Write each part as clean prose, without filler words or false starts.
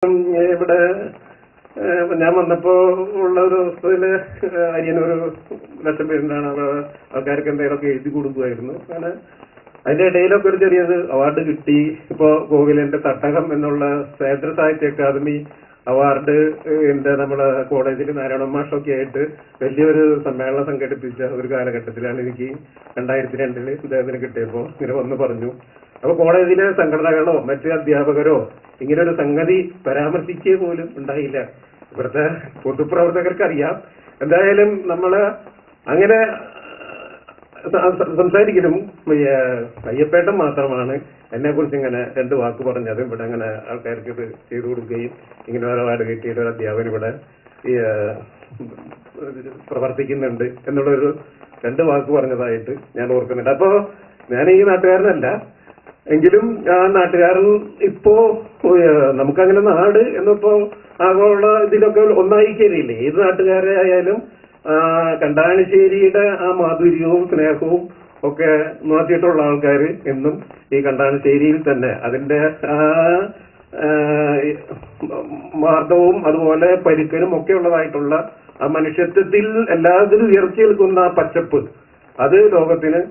ഇവിടെ ഞാൻ വന്നപ്പോ ഉള്ള ഒരു അവസ്ഥയില് അരിയനൊരു ലക്ഷം പേരുണ്ടാണ് ആൾക്കാർക്ക് എന്തെങ്കിലുമൊക്കെ എഴുതി കൊടുക്കുമായിരുന്നു. അങ്ങനെ അതിന്റെ ഇടയിലൊക്കെ ഒരു ചെറിയൊരു അവാർഡ് കിട്ടി. ഇപ്പോ കോവിലന്റെ തട്ടകം എന്നുള്ള കേന്ദ്ര സാഹിത്യ അക്കാദമി അവാർഡ് നമ്മളെ കോളേജിൽ നാരായണ മാഷൊക്കെ ആയിട്ട് വലിയൊരു സമ്മേളനം സംഘടിപ്പിച്ച ഒരു കാലഘട്ടത്തിലാണ് എനിക്ക് 2002 ഇദ്ദേഹത്തിന് കിട്ടിയപ്പോ ഇങ്ങനെ വന്ന് പറഞ്ഞു. അപ്പൊ കോളേജിലെ സംഘടനകളോ മറ്റ് അധ്യാപകരോ ഇങ്ങനെ ഒരു സംഗതി പരാമർശിക്കുക പോലും ഉണ്ടായില്ല. ഇവിടുത്തെ പൊതുപ്രവർത്തകർക്ക് അറിയാം. എന്തായാലും നമ്മള് അങ്ങനെ സംസാരിക്കലും അയ്യപ്പേട്ടൻ മാത്രമാണ് എന്നെ കുറിച്ച് ഇങ്ങനെ 2 വാക്ക് പറഞ്ഞത്. ഇവിടെ അങ്ങനെ ആൾക്കാർക്ക് ഇത് ചെയ്തു കൊടുക്കുകയും ഇങ്ങനെ ഒരുപാട് കിട്ടിയ ഒരു അധ്യാപകൻ ഇവിടെ പ്രവർത്തിക്കുന്നുണ്ട് എന്നുള്ളൊരു 2 വാക്ക് പറഞ്ഞതായിട്ട് ഞാൻ ഓർക്കുന്നുണ്ട്. അപ്പോ ഞാൻ ഈ നാട്ടുകാരനല്ല, എങ്കിലും ആ നാട്ടുകാരൻ ഇപ്പോ നമുക്കങ്ങനെ നാട് എന്നിപ്പോ ആഗോള ഇതിലൊക്കെ ഒന്നായിക്കഴിയില്ലേ. ഏത് നാട്ടുകാരെ ആയാലും കണ്ടാണിശ്ശേരിയുടെ ആ മാധുര്യവും സ്നേഹവും ഒക്കെ നോക്കിയിട്ടുള്ള ആൾക്കാർ എന്നും ഈ കണ്ടാണിശ്ശേരിയിൽ തന്നെ അതിന്റെ ആ മാർദ്ദവും അതുപോലെ പരുക്കനും ഒക്കെ ഉള്ളതായിട്ടുള്ള ആ മനുഷ്യത്വത്തിൽ എല്ലാത്തിലും ഉയർത്തി നിൽക്കുന്ന ആ പച്ചപ്പ് അത് ലോകത്തിന്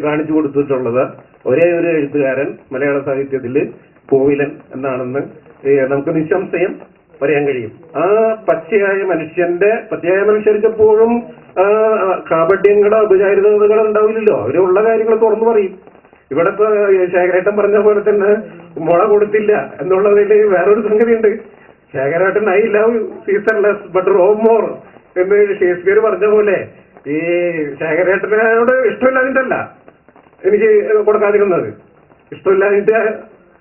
കാണിച്ചു കൊടുത്തിട്ടുള്ളത് ഒരേ ഒരു എഴുത്തുകാരൻ മലയാള സാഹിത്യത്തില് കോവിലൻ എന്നാണെന്ന് നമുക്ക് നിസ്സംശയം പറയാൻ കഴിയും. ആ പച്ചയായ മനുഷ്യർക്ക് എപ്പോഴും കാപട്യങ്ങളോ അപചാരിതകളോ ഉണ്ടാവില്ലല്ലോ. അവരുള്ള കാര്യങ്ങൾ തുറന്നു പറയും. ഇവിടെ ഇപ്പൊ ശേഖരേട്ടൻ പറഞ്ഞ പോലെ തന്നെ മുള കൊടുത്തില്ല എന്നുള്ളതിൽ വേറൊരു സംഗതി ഉണ്ട്. ശേഖരേട്ടൻ I love Caesar less but Rome more എന്ന് ഷേക്സ്പിയർ പറഞ്ഞ പോലെ ഈ ശേഖരേട്ടനോട് ഇഷ്ടമില്ലാതിട്ടല്ല എനിക്ക് കൊടുക്കാതിരുന്നത്, ഇഷ്ടമില്ലാതിട്ട്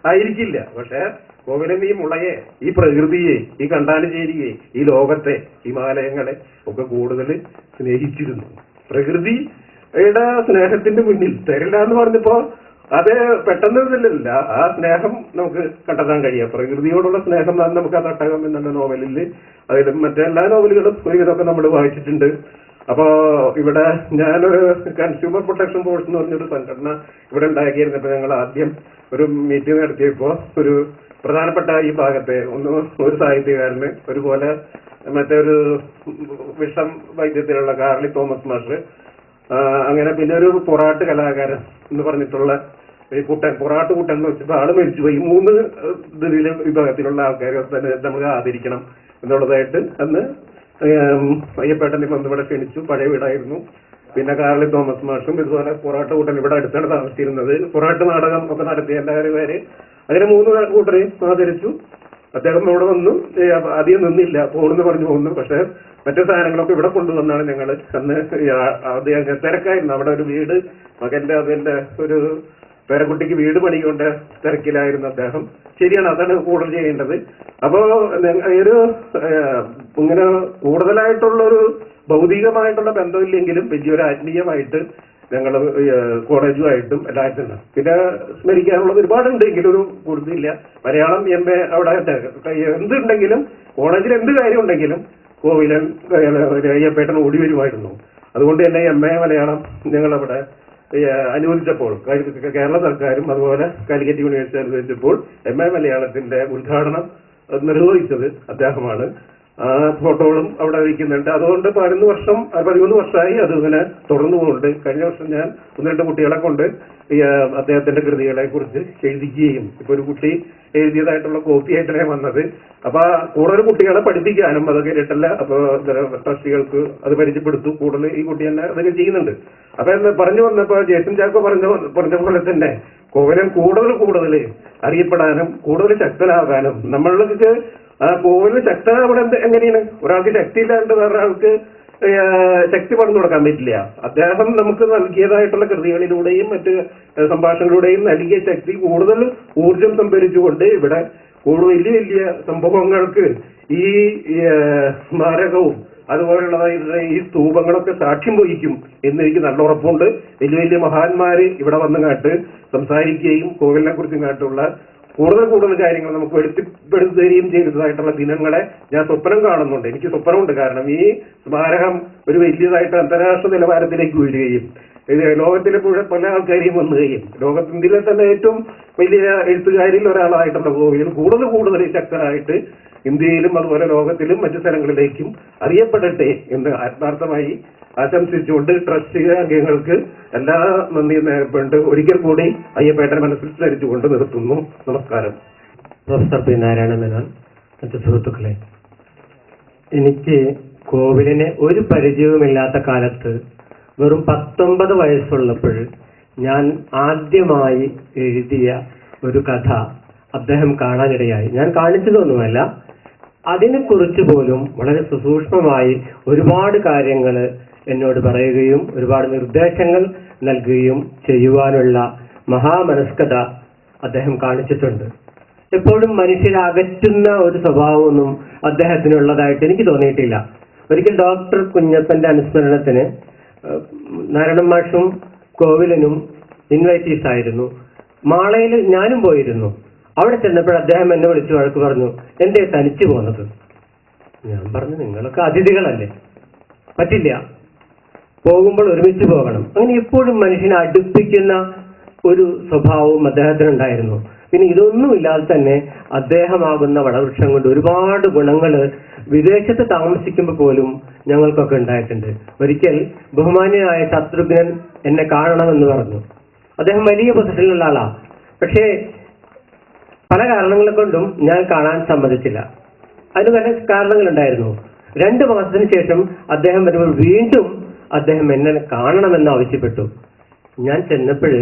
ആയിരിക്കില്ല. പക്ഷെ കോവിലൻ ഈ മുളയെ, ഈ പ്രകൃതിയെ, ഈ കണ്ടാണിശ്ശേരിയെ, ഈ ലോകത്തെ, ഹിമാലയങ്ങളെ ഒക്കെ കൂടുതൽ സ്നേഹിച്ചിരുന്നു. പ്രകൃതിയുടെ സ്നേഹത്തിന്റെ മുന്നിൽ തരില്ല എന്ന് പറഞ്ഞപ്പോ അത് പെട്ടെന്ന് ഇതില്ല. ആ സ്നേഹം നമുക്ക് കണ്ടെത്താൻ കഴിയാം. പ്രകൃതിയോടുള്ള സ്നേഹം നമുക്ക് ആ തട്ടകം എന്നുള്ള നോവലിൽ, അതിലും മറ്റെല്ലാ നോവലുകളും ഒരുവിധമൊക്കെ നമ്മൾ വായിച്ചിട്ടുണ്ട്. അപ്പോ ഇവിടെ ഞാനൊരു കൺസ്യൂമർ പ്രൊട്ടക്ഷൻ ഫോഴ്സ് എന്ന് പറഞ്ഞൊരു സംഘടന ഇവിടെ ഉണ്ടാക്കിയിരുന്നപ്പോ ഞങ്ങൾ ആദ്യം ഒരു മീറ്റിംഗ് നടത്തിയപ്പോ ഒരു പ്രധാനപ്പെട്ട ഈ ഭാഗത്തെ ഒരു സാഹിത്യകാരന് ഒരുപോലെ മറ്റൊരു വിഷം വൈദ്യത്തിലുള്ള കാർലി തോമസ് മാഷ്, അങ്ങനെ പിന്നെ ഒരു പൊറാട്ട് കലാകാരൻ എന്ന് പറഞ്ഞിട്ടുള്ള ഈ പൊറാട്ട് കൂട്ടൻ എന്ന് വെച്ചിട്ട് ആള് മരിച്ചുപോയി. 3 വിഭാഗത്തിലുള്ള ആൾക്കാരെ തന്നെ നമുക്ക് ആദരിക്കണം എന്നുള്ളതായിട്ട് അന്ന് അയ്യപ്പേട്ടനെ ഇവിടെ ക്ഷണിച്ചു. പഴയ വീടായിരുന്നു. പിന്നെ കാർലി തോമസ് മാഷും ഇതുപോലെ പൊറാട്ട് കൂട്ടൻ ഇവിടെ അടുത്താണ് താമസിച്ചിരുന്നത്. പൊറാട്ട് നാടകം ഒക്കെ നടത്തിയ എല്ലാവരും പേര് അങ്ങനെ 3 കൂട്ടരെയും ആദരിച്ചു. അദ്ദേഹം ഇവിടെ വന്നു. അധികം നിന്നില്ല, പോണെന്ന് പറഞ്ഞു പോകുന്നു. പക്ഷെ മറ്റു സാധനങ്ങളൊക്കെ ഇവിടെ കൊണ്ടുവന്നാണ് ഞങ്ങൾ അന്ന് അദ്ദേഹം തിരക്കായിരുന്നു. അവിടെ ഒരു വീട് മകന്റെ അതിന്റെ ഒരു പേരക്കുട്ടിക്ക് വീട് പണിക്കൊണ്ട് തിരക്കിലായിരുന്നു അദ്ദേഹം. ശരിയാണ്, അതാണ് കൂടുതൽ ചെയ്യേണ്ടത്. അപ്പോ ഒരു ഇങ്ങനെ കൂടുതലായിട്ടുള്ളൊരു ഭൗതികമായിട്ടുള്ള ബന്ധമില്ലെങ്കിലും വലിയൊരു ആത്മീയമായിട്ട് ഞങ്ങൾ കോളേജുമായിട്ടും എല്ലായിട്ടും പിന്നെ സ്മരിക്കാനുള്ളത് ഒരുപാടുണ്ട്. എങ്കിലും ഒരു കൂടുതലില്ല. മലയാളം MA അവിടെ എന്തുണ്ടെങ്കിലും കോളേജിൽ എന്ത് കാര്യം ഉണ്ടെങ്കിലും കോവിലൻ അയ്യപ്പേട്ടൻ ഓടി വരുമായിരുന്നു. അതുകൊണ്ട് തന്നെ MA മലയാളം ഞങ്ങളവിടെ അനുവദിച്ചപ്പോൾ കേരള സർക്കാരും അതുപോലെ കാലിക്കറ്റ് യൂണിവേഴ്സിറ്റി അനുവദിച്ചപ്പോൾ MA മലയാളത്തിന്റെ ഉദ്ഘാടനം നിർവഹിച്ചത് അദ്ദേഹമാണ്. ആ ഫോട്ടോകളും അവിടെ വയ്ക്കുന്നുണ്ട്. അതുകൊണ്ട് 13 വർഷമായി അതിങ്ങനെ തുടർന്നു പോകുന്നുണ്ട്. കഴിഞ്ഞ വർഷം ഞാൻ 1-2 കുട്ടികളെ കൊണ്ട് അദ്ദേഹത്തിന്റെ കൃതികളെ കുറിച്ച് എഴുതിക്കുകയും ഇപ്പൊ ഒരു കുട്ടി എഴുതിയതായിട്ടുള്ള കോപ്പി ആയിട്ടാണ് വന്നത്. അപ്പൊ കൂടുതൽ കുട്ടികളെ പഠിപ്പിക്കാനും അതൊക്കെ കേട്ടില്ല. അപ്പൊ ട്രസ്റ്റികൾക്ക് അത് പരിചയപ്പെടുത്തു. കൂടുതൽ ഈ കുട്ടി തന്നെ അതൊക്കെ ചെയ്യുന്നുണ്ട്. അപ്പൊ പറഞ്ഞു വന്നപ്പോ ജേസൺ ചാക്കോ പറഞ്ഞ പോലെ തന്നെ കോവിലൻ കൂടുതൽ അറിയപ്പെടാനും കൂടുതൽ ശക്തനാകാനും നമ്മൾക്ക് ആ കോവിലിന് ശക്തനാവണം. എങ്ങനെയാണ് ഒരാൾക്ക് ശക്തി ഇല്ലാണ്ട് വേറൊരാൾക്ക് ശക്തി പറഞ്ഞു കൊടുക്കാൻ പറ്റില്ല. അദ്ദേഹം നമുക്ക് നൽകിയതായിട്ടുള്ള കൃതികളിലൂടെയും മറ്റ് സംഭാഷണങ്ങളിലൂടെയും നൽകിയ ശക്തി കൂടുതൽ ഊർജം സംഭരിച്ചുകൊണ്ട് ഇവിടെ വലിയ സംഭവങ്ങൾക്ക് ഈ സ്മാരകവും അതുപോലുള്ളതായിട്ടുള്ള ഈ സ്തൂപങ്ങളൊക്കെ സാക്ഷ്യം വഹിക്കും എന്ന് എനിക്ക് നല്ല ഉറപ്പുണ്ട്. വലിയ മഹാന്മാര് ഇവിടെ വന്നുകാട്ട് സംസാരിക്കുകയും കോവിലിനെ കുറിച്ചും കാട്ടുള്ള കൂടുതൽ കാര്യങ്ങൾ നമുക്ക് വെളിപ്പെടുത്തുകയും ചെയ്തതായിട്ടുള്ള ദിനങ്ങളെ ഞാൻ സ്വപ്നം കാണുന്നുണ്ട്. എനിക്ക് സ്വപ്നമുണ്ട്. കാരണം ഈ സ്മാരകം ഒരു വലിയതായിട്ട് അന്താരാഷ്ട്ര നിലവാരത്തിലേക്ക് ഉയരുകയും ലോകത്തിലെ പല ആൾക്കാരെയും വന്നു കഴിയും. ലോകത്തിലെ തന്നെ ഏറ്റവും വലിയ എഴുത്തുകാരിൽ ഒരാളായിട്ടുള്ള കോവിലൻ കൂടുതൽ ശക്തരായിട്ട് ഇന്ത്യയിലും അതുപോലെ ലോകത്തിലും മറ്റു സ്ഥലങ്ങളിലേക്കും അറിയപ്പെടട്ടെ എന്ന് ആത്മാർത്ഥമായി ആശംസിച്ചുകൊണ്ട് ട്രസ്റ്റ് അംഗങ്ങൾക്ക് എല്ലാ നന്ദിയും നേർപ്പെട്ട് ഒരിക്കൽ കൂടി അയ്യപ്പേട്ടൻ മനസ്സിൽ സ്മരിച്ചുകൊണ്ട് നിർത്തുന്നു. നമസ്കാരം. Professor P Narayana Menon. മറ്റു സുഹൃത്തുക്കളെ, എനിക്ക് കോവിലിനെ ഒരു പരിചയവുമില്ലാത്ത കാലത്ത് വെറും 19 വയസ്സുള്ളപ്പോൾ ഞാൻ ആദ്യമായി എഴുതിയ ഒരു കഥ അദ്ദേഹം കാണാനിടയായി. ഞാൻ കാണിച്ചതൊന്നുമല്ല, അതിനെക്കുറിച്ച് പോലും വളരെ സുസൂക്ഷ്മമായി ഒരുപാട് കാര്യങ്ങൾ എന്നോട് പറയുകയും ഒരുപാട് നിർദ്ദേശങ്ങൾ നൽകുകയും ചെയ്യുവാനുള്ള മഹാമനസ്കത അദ്ദേഹം കാണിച്ചിട്ടുണ്ട്. എപ്പോഴും മനുഷ്യരെ അകറ്റുന്ന ഒരു സ്വഭാവമൊന്നും അദ്ദേഹത്തിനുള്ളതായിട്ട് എനിക്ക് തോന്നിയിട്ടില്ല. ഒരിക്കൽ ഡോക്ടർ കുഞ്ഞപ്പന്റെ അനുസ്മരണത്തിന് നാരായണൻ മാഷും കോവിലനും ഇൻവൈറ്റീസ് ആയിരുന്നു. മാളയിൽ ഞാനും പോയിരുന്നു. അവിടെ ചെന്നപ്പോൾ അദ്ദേഹം എന്നെ വിളിച്ച് വഴക്ക് പറഞ്ഞു, എന്തേ തനിച്ചു പോന്നത്? ഞാൻ പറഞ്ഞു, നിങ്ങളൊക്കെ അതിഥികളല്ലേ, പറ്റില്ല, പോകുമ്പോൾ ഒരുമിച്ച് പോകണം. അങ്ങനെ എപ്പോഴും മനുഷ്യനെ അടുപ്പിക്കുന്ന ഒരു സ്വഭാവവും അദ്ദേഹത്തിനുണ്ടായിരുന്നു. പിന്നെ ഇതൊന്നുമില്ലാതെ തന്നെ അദ്ദേഹമാകുന്ന വടവൃക്ഷം കൊണ്ട് ഒരുപാട് ഗുണങ്ങൾ വിദേശത്ത് താമസിക്കുമ്പോൾ പോലും ഞങ്ങൾക്കൊക്കെ ഉണ്ടായിട്ടുണ്ട്. ഒരിക്കൽ ബഹുമാന്യനായ ശത്രുഘ്നൻ എന്നെ കാണണമെന്ന് പറഞ്ഞു. അദ്ദേഹം വലിയ പൊസിഷനിലുള്ള ആളാ. പക്ഷേ പല കാരണങ്ങളെ കൊണ്ടും ഞാൻ കാണാൻ സമ്മതിച്ചില്ല. അതിന് പല കാരണങ്ങളുണ്ടായിരുന്നു. 2 മാസത്തിന് ശേഷം അദ്ദേഹം വരുമ്പോൾ വീണ്ടും അദ്ദേഹം എന്നെ കാണണമെന്ന് ആവശ്യപ്പെട്ടു. ഞാൻ ചെന്നപ്പോൾ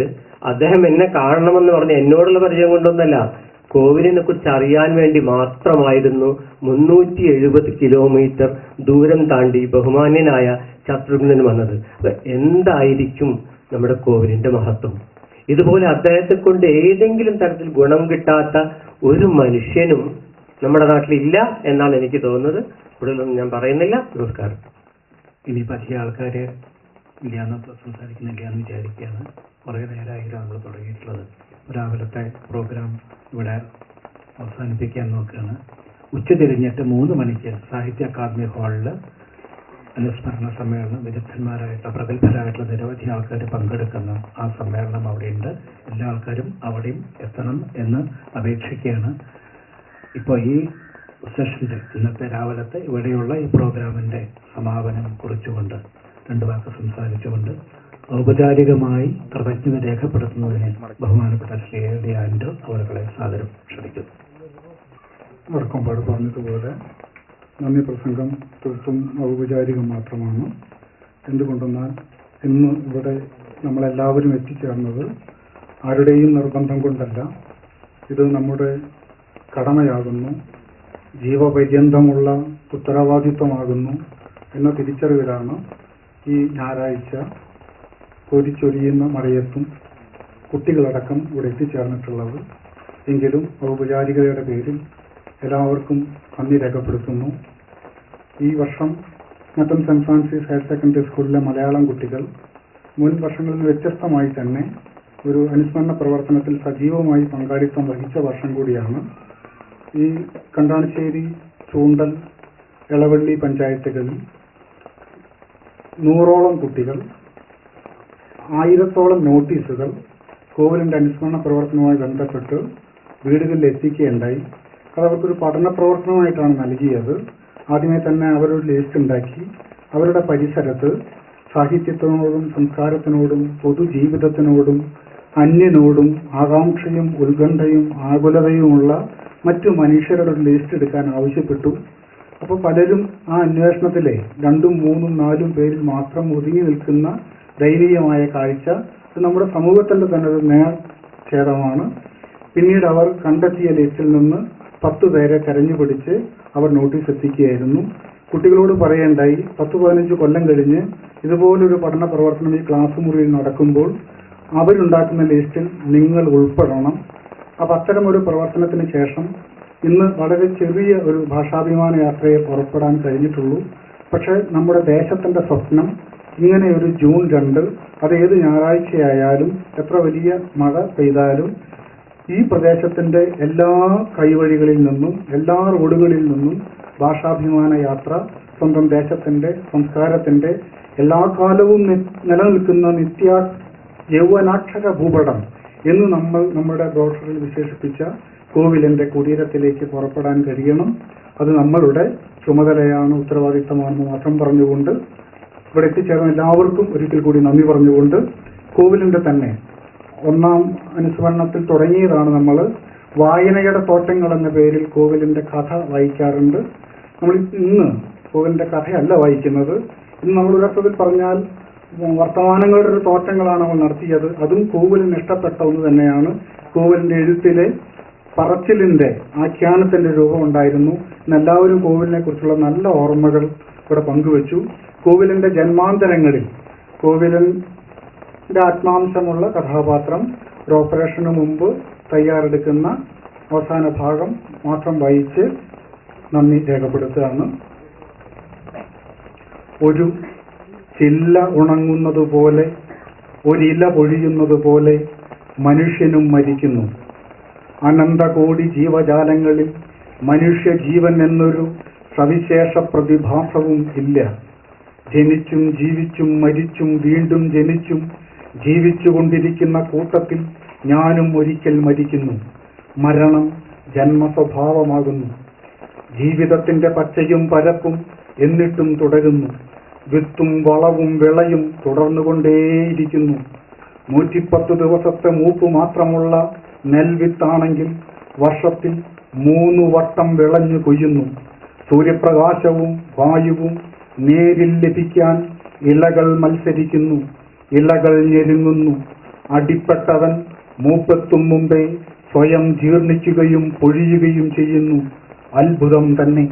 അദ്ദേഹം എന്നെ കാണണമെന്ന് പറഞ്ഞ് എന്നോടുള്ള പരിചയം കൊണ്ടൊന്നല്ല, കോവിലിനെ കുറിച്ച് അറിയാൻ വേണ്ടി മാത്രമായിരുന്നു 370 കിലോമീറ്റർ ദൂരം താണ്ടി ബഹുമാന്യനായ ശത്രുഘ്നൻ വന്നത്. എന്തായിരിക്കും നമ്മുടെ കോവിലിന്റെ മഹത്വം? ഇതുപോലെ അദ്ദേഹത്തെ കൊണ്ട് ഏതെങ്കിലും തരത്തിൽ ഗുണം കിട്ടാത്ത ഒരു മനുഷ്യനും നമ്മുടെ നാട്ടിലില്ല എന്നാണ് എനിക്ക് തോന്നുന്നത്. കൂടുതലൊന്നും ഞാൻ പറയുന്നില്ല. നമസ്കാരം. ഇനി പറ്റിയ ആൾക്കാർ ഇല്ലാന്ന് സംസാരിക്കുന്നില്ല എന്ന് വിചാരിക്കുകയാണ്. കുറേ നേരമായിട്ടാണ് നമ്മൾ തുടങ്ങിയിട്ടുള്ളത്. രാവിലത്തെ പ്രോഗ്രാം ഇവിടെ അവസാനിപ്പിക്കാൻ നോക്കുകയാണ്. ഉച്ചതിരിഞ്ഞിട്ട് 3 മണിക്ക് സാഹിത്യ അക്കാദമി ഹാളിൽ അനുസ്മരണ സമ്മേളനം, വിദഗ്ധന്മാരായിട്ടുള്ള പ്രഗത്ഭരായിട്ടുള്ള നിരവധി ആൾക്കാർ പങ്കെടുക്കുന്ന ആ സമ്മേളനം അവിടെയുണ്ട്. എല്ലാ ആൾക്കാരും അവിടെയും എത്തണം എന്ന് അപേക്ഷിക്കുകയാണ്. ഇപ്പോൾ ഈ സെഷൻ്റെ ഇന്നത്തെ രാവിലത്തെ ഇവിടെയുള്ള ഈ പ്രോഗ്രാമിൻ്റെ സമാപനം കുറിച്ചുകൊണ്ട് 2 വാക്ക് സംസാരിച്ചുകൊണ്ട് ഔപചാരികമായി കൃതജ്ഞത രേഖപ്പെടുത്തുന്നതിന് ബഹുമാനപ്പെട്ട ശ്രീ എ ആൻഡ്രൂ അവരുടെ സാദരം ക്ഷണിക്കുന്നു. വടക്കമ്പാട് പറഞ്ഞതുപോലെ നന്ദി പ്രസംഗം തീർത്തും ഔപചാരികം മാത്രമാണ്. എന്തുകൊണ്ടെന്നാൽ ഇന്ന് ഇവിടെ നമ്മളെല്ലാവരും എത്തിച്ചേർന്നത് ആരുടെയും നിർബന്ധം കൊണ്ടല്ല. ഇത് നമ്മുടെ കടമയാകുന്നു, ജീവപര്യന്തമുള്ള ഉത്തരവാദിത്വമാകുന്നു എന്ന തിരിച്ചറിവിലാണ് ഈ ഞായറാഴ്ച കോരിച്ചൊരിയുന്ന മഴയത്തും കുട്ടികളടക്കം ഇവിടെ എത്തിച്ചേർന്നിട്ടുള്ളത്. എങ്കിലും ഔപചാരികതയുടെ പേരിൽ എല്ലാവർക്കും നന്ദി രേഖപ്പെടുത്തുന്നു. ഈ വർഷം Mattom saint Francis higher secondary സ്കൂളിലെ മലയാളം കുട്ടികൾ മുൻ വർഷങ്ങളിൽ നിന്ന് വ്യത്യസ്തമായി തന്നെ ഒരു അനുസ്മരണ പ്രവർത്തനത്തിൽ സജീവമായി പങ്കാളിത്തം വഹിച്ച വർഷം കൂടിയാണ്. ഈ കണ്ടാണിശ്ശേരി, ചൂണ്ടൽ, എളവള്ളി പഞ്ചായത്തുകളിൽ 100ഓളം കുട്ടികൾ 1000ഓളം നോട്ടീസുകൾ കോവിലിന്റെ അനുസ്മരണ പ്രവർത്തനവുമായി ബന്ധപ്പെട്ട് വീടുകളിൽ എത്തിക്കുകയുണ്ടായി. അത് അവർക്കൊരു പഠന പ്രവർത്തനമായിട്ടാണ് നൽകിയത്. ആദ്യമേ തന്നെ അവരൊരു ലിസ്റ്റ് ഉണ്ടാക്കി അവരുടെ പരിസരത്ത് സാഹിത്യത്തിനോടും സംസ്കാരത്തിനോടും പൊതുജീവിതത്തിനോടും അന്യനോടും ആകാംക്ഷയും ഉത്കണ്ഠയും ആകുലതയുമുള്ള മറ്റു മനുഷ്യരുടെ ഒരു ലിസ്റ്റ് എടുക്കാൻ ആവശ്യപ്പെട്ടു. അപ്പോൾ പലരും ആ അന്വേഷണത്തിലെ 2ഉം 3ഉം 4ഉം പേരിൽ മാത്രം ഒതുങ്ങി നിൽക്കുന്ന ദയനീയമായ കാഴ്ച നമ്മുടെ സമൂഹത്തിന്റെ തന്നെ ഒരു നേർഛേദമാണ്. പിന്നീട് അവർ കണ്ടെത്തിയ ലിസ്റ്റിൽ നിന്ന് 10 പേരെ തെരഞ്ഞുപിടിച്ച് അവർ നോട്ടീസ് എത്തിക്കുകയായിരുന്നു. കുട്ടികളോട് പറയേണ്ടായി, 10-15 കൊല്ലം കഴിഞ്ഞ് ഇതുപോലൊരു പഠന പ്രവർത്തനം ഈ ക്ലാസ് മുറിയിൽ നടക്കുമ്പോൾ അവരുണ്ടാക്കുന്ന ലിസ്റ്റിൽ നിങ്ങൾ ഉൾപ്പെടണം. അപ്പം അത്തരം ഒരു പ്രവർത്തനത്തിന് ശേഷം ഇന്ന് വളരെ ചെറിയ ഒരു ഭാഷാഭിമാന യാത്രയെ പുറപ്പെടാൻ കഴിഞ്ഞിട്ടുള്ളൂ. പക്ഷേ നമ്മുടെ ദേശത്തിന്റെ സ്വപ്നം ഇങ്ങനെ ഒരു ജൂൺ 2 അത് ഏത് ഞായറാഴ്ചയായാലും എത്ര വലിയ മഴ പെയ്താലും ഈ പ്രദേശത്തിന്റെ എല്ലാ കൈവഴികളിൽ നിന്നും എല്ലാ റോഡുകളിൽ നിന്നും ഭാഷാഭിമാന യാത്ര, സ്വന്തം ദേശത്തിന്റെ സംസ്കാരത്തിന്റെ എല്ലാ കാലവും നിലനിൽക്കുന്ന നിത്യ യൗവനാക്ഷര ഭൂപടം എന്ന് നമ്മൾ നമ്മുടെ ബ്രോഷറിൽ വിശേഷിപ്പിച്ച കോവിലിന്റെ കുടീരത്തിലേക്ക് പുറപ്പെടാൻ കഴിയണം. അത് നമ്മളുടെ ചുമതലയാണ്, ഉത്തരവാദിത്തമാണെന്ന് മാത്രം പറഞ്ഞുകൊണ്ട് ഇവിടെ എത്തിച്ചേർന്ന എല്ലാവർക്കും ഒരിക്കൽ കൂടി നന്ദി പറഞ്ഞുകൊണ്ട്, കോവിലിന്റെ തന്നെ ഒന്നാം അനുസ്മരണത്തിൽ തുടങ്ങിയതാണ് നമ്മൾ വായനയുടെ തോട്ടങ്ങൾ എന്ന പേരിൽ കോവിലിന്റെ കഥ വായിക്കാറുണ്ട്. നമ്മൾ ഇന്ന് കോവിലിന്റെ കഥയല്ല വായിക്കുന്നത്. ഇന്ന് നമ്മൾ ഒരർത്ഥത്തിൽ പറഞ്ഞാൽ വർത്തമാനങ്ങളുടെ ഒരു തോട്ടങ്ങളാണ് നമ്മൾ നടത്തിയത്. അതും കോവിലിന് ഇഷ്ടപ്പെട്ട ഒന്ന് തന്നെയാണ്. കോവിലിന്റെ എഴുത്തിലെ പറച്ചിലിന്റെ ആഖ്യാനത്തിന്റെ രൂപം ഉണ്ടായിരുന്നു. ഇന്ന് എല്ലാവരും കോവിലിനെ കുറിച്ചുള്ള നല്ല ഓർമ്മകൾ ഇവിടെ പങ്കുവച്ചു. കോവിലിന്റെ ജന്മാന്തരങ്ങളിൽ കോവിലിന്റെ ആത്മാംശമുള്ള കഥാപാത്രം ഒരു ഓപ്പറേഷന് മുമ്പ് തയ്യാറെടുക്കുന്ന അവസാന ഭാഗം മാത്രം വായിച്ച് നന്ദി രേഖപ്പെടുത്തുകയാണ്. ഒരു ചില്ല ഉണങ്ങുന്നതുപോലെ, ഒരില പൊഴിയുന്നതുപോലെ മനുഷ്യനും മരിക്കുന്നു. അനന്തകോടി ജീവജാലങ്ങളിൽ മനുഷ്യജീവൻ എന്നൊരു സവിശേഷ പ്രതിഭാസവും ഇല്ല. ജനിച്ചും ജീവിച്ചും മരിച്ചും വീണ്ടും ജനിച്ചും ജീവിച്ചുകൊണ്ടിരിക്കുന്ന കൂട്ടത്തിൽ ഞാനും ഒരിക്കൽ മരിക്കുന്നു. മരണം ജന്മസ്വഭാവമാകുന്നു. ജീവിതത്തിന്റെ പച്ചയും പരപ്പും എന്നിട്ടും തുടരുന്നു. വിത്തും വളവും വിളയും തുടർന്നുകൊണ്ടേയിരിക്കുന്നു. 110 ദിവസത്തെ മൂപ്പ് മാത്രമുള്ള നെൽവിത്താണെങ്കിൽ വർഷത്തിൽ 3 വട്ടം വിളഞ്ഞു കൊയ്യുന്നു. സൂര്യപ്രകാശവും വായുവും നേരിൽ ലഭിക്കാൻ ഇലകൾ മത്സരിക്കുന്നു. ഇലകൾ ഞെരുങ്ങുന്നു. അടിപ്പെട്ടവൻ മൂപ്പെത്തും മുമ്പേ സ്വയം ജീർണിക്കുകയും പൊഴിയുകയും ചെയ്യുന്നു. അത്ഭുതം തന്നെ.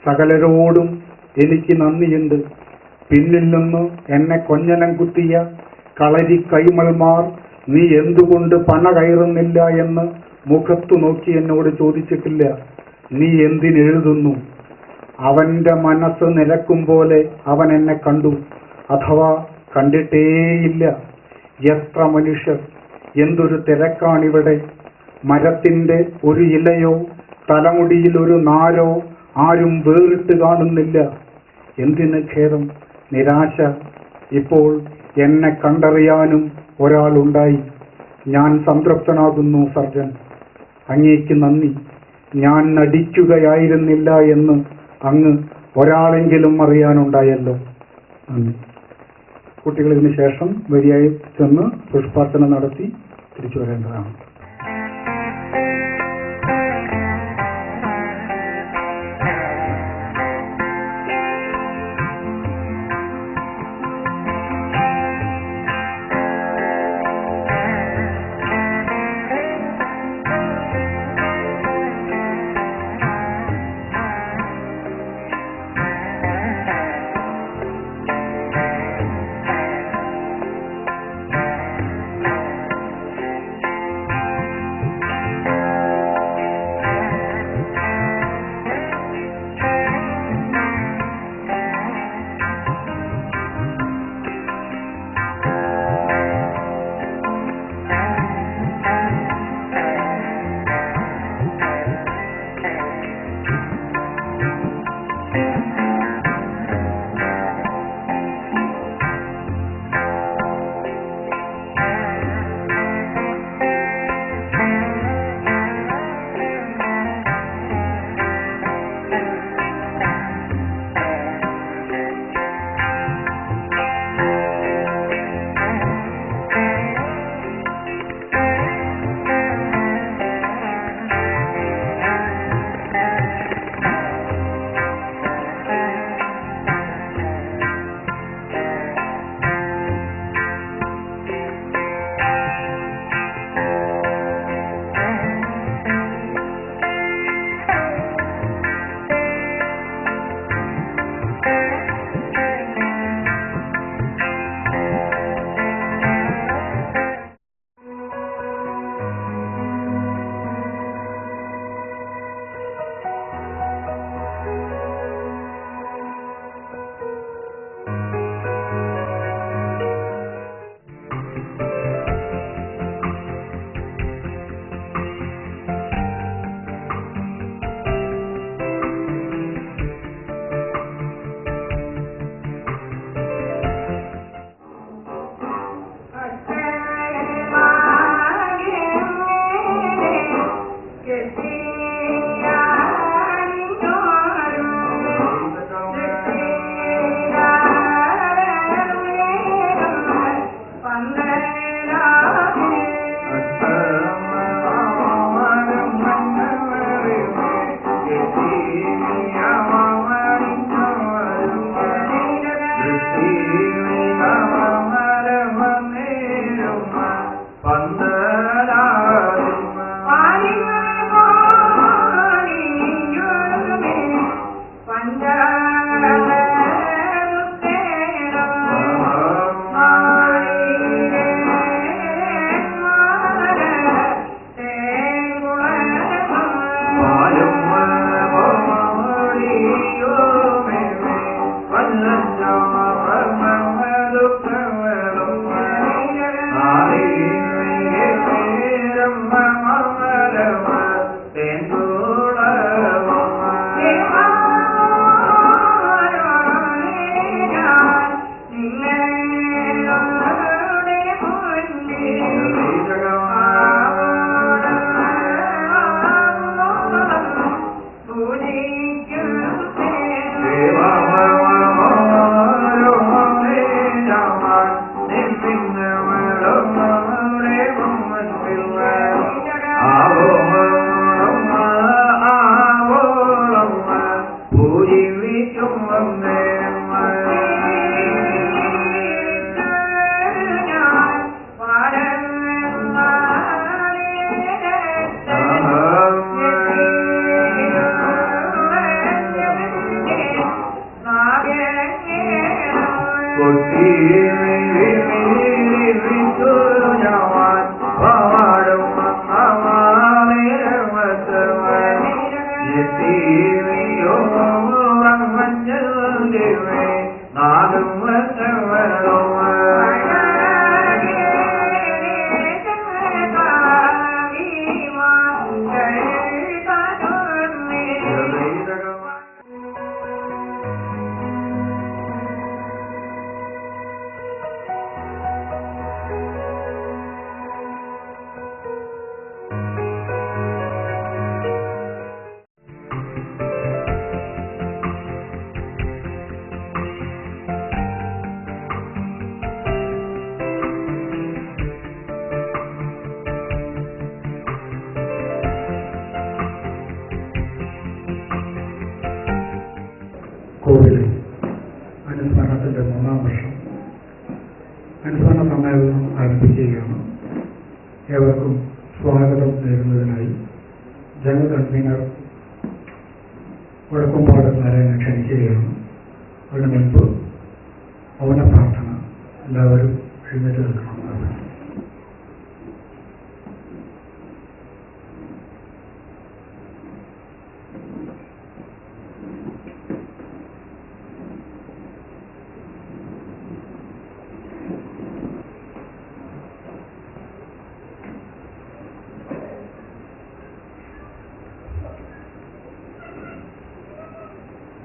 സകലരോടും എനിക്ക് നന്ദിയുണ്ട്. പിന്നിൽ നിന്ന് എന്നെ കൊഞ്ഞനം കുത്തിയ കളരി കൈമൾമാർ നീ എന്തുകൊണ്ട് പന കയറുന്നില്ല എന്ന് മുഖത്തു നോക്കി എന്നോട് ചോദിച്ചിട്ടില്ല. നീ എന്തിനെഴുതുന്നു? അവന്റെ മനസ്സ് നിലക്കും പോലെ അവൻ എന്നെ കണ്ടു, അഥവാ കണ്ടിട്ടേയില്ല. എത്ര മനുഷ്യർ, എന്തൊരു തിരക്കാണിവിടെ. മരത്തിന്റെ ഒരു ഇലയോ തലമുടിയിൽ ഒരു നാരോ ആരും വേറിട്ട് കാണുന്നില്ല. എന്തിന് ഖേദം, നിരാശ. ഇപ്പോൾ എന്നെ കണ്ടറിയാനും ഒരാളുണ്ടായി. ഞാൻ സംതൃപ്തനാകുന്നു സർജൻ. അങ്ങേക്ക് നന്ദി. ഞാൻ നടിക്കുകയായിരുന്നില്ല എന്ന് അങ്ങ് ഒരാളെങ്കിലും അറിയാനുണ്ടായല്ലോ. നന്ദി. കുട്ടികൾ ഇതിനു ശേഷം വരിയായി ചെന്ന് പുഷ്പാർച്ചന നടത്തി തിരിച്ചു വരേണ്ടതാണ്. കോവിഡ് അനുസ്മരണത്തിൻ്റെ 3-ാം വർഷം അനുസ്മരണ സമ്മേളനം ആരംഭിക്കുകയാണ്. ഏവർക്കും സ്വാഗതം നേരുന്നതിനായി ജനറൽ കൺവീനർ വടക്കുംപാട് നാരായണനെ ക്ഷണിക്കുകയാണ്. അതിനു മുൻപ് മൗന പ്രാർത്ഥന എല്ലാവരും എഴുന്നേറ്റ് നിൽക്കണമെന്നാണ്.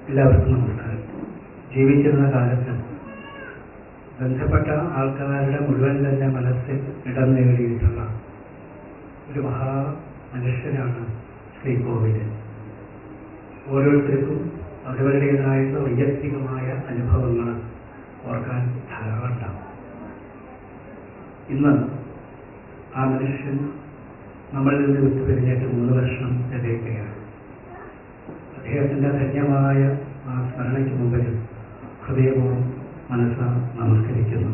എല്ലാവർക്കും നമസ്കാരം. ജീവിച്ചിരുന്ന കാലത്ത് ബന്ധപ്പെട്ട ആൾക്കാരുടെ മുഴുവൻ തന്നെ മനസ്സിൽ ഇടം നേടിയിട്ടുള്ള ഒരു മനുഷ്യനാണ് ശ്രീ കോവിഡ്. ഓരോരുത്തർക്കും അവരവരുടേതായിട്ടുള്ള വൈയക്തികമായ അനുഭവങ്ങൾ ഓർക്കാൻ ധാരാളം. ഇന്ന് ആ മനുഷ്യൻ നമ്മളിൽ നിന്ന് വിട്ടുപിരിഞ്ഞിട്ട് 3 വർഷം തികയുകയാണ്. അദ്ദേഹത്തിൻ്റെ ധന്യമായ ആ സ്മരണയ്ക്ക് മുമ്പിൽ ഹൃദയപൂർവ്വം മനസ്സ് നമസ്കരിക്കുന്നു.